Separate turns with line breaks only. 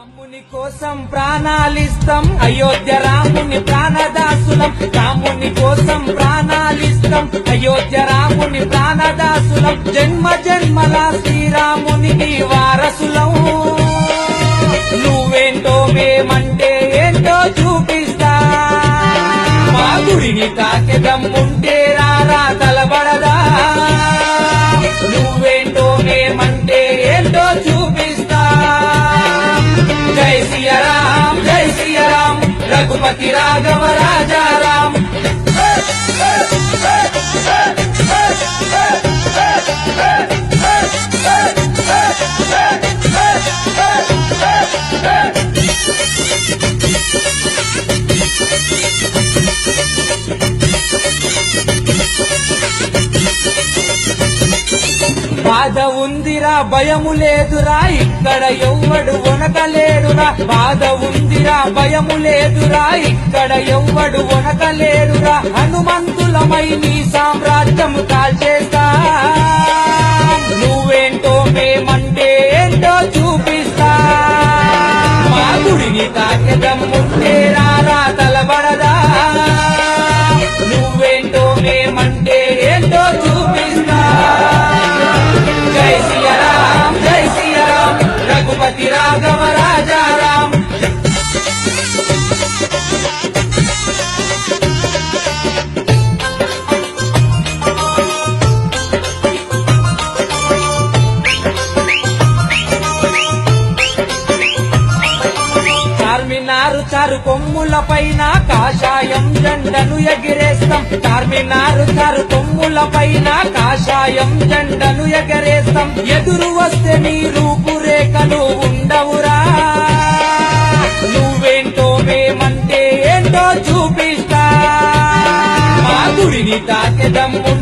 రాముని కోసం ప్రాణాలిస్తాం, అయోధ్య రాముని ప్రాణదాసులం. రాముని కోసం ప్రాణాలిస్తాం, అయోధ్య రాముని ప్రాణదాసులం. జన్మ జన్మల శ్రీరామునికి వారసులం. నువ్వేంటో మేమంటే ఏంటో చూపిస్తా. మా గుడిని తాకే దమ్ముంటే రారా తలబడదా. నువ్వేంటో మేమంటే ఏంటో చూపిస్తా. జై సియారాం జై సియారాం, రఘుపతి రాఘవ రాజారాం. బాధ ఉందిరా భయము లేదురా, ఇక్కడ ఎవ్వడు వనకలేడురా. బాధ ఉందిరా భయము లేదురా, ఇక్కడ ఎవ్వడు వనకలేడురా. హనుమంతులమై నీ సామ్రాజ్యం కాల్చేస్తా. నువ్వేంటో మేమంటే ఏంటో చూపిస్తా. మా గుడిని తాకే దమ్ముంటే రారా తలబడదా. నువ్వేంటో మేమంటే ఏంటో చూపిస్తా. జై సియారాం జై సియారాం, రఘుపతి రాఘవ రాజారాం. చార్మినారు చారు కొమ్ముల పైన కాషాయం జెండను ఎగిరేస్తాం. చార్మినారు చారు కొమ్ముల పైన కాషాయం జెండను ఎగరేస్తాం. ఎదురు వస్తే నీ రూపురేఖలు ఉండవురా. నువ్వేంటో మేమంటే ఏంటో చూపిస్తా. మా గుడిని తాకే దమ్ము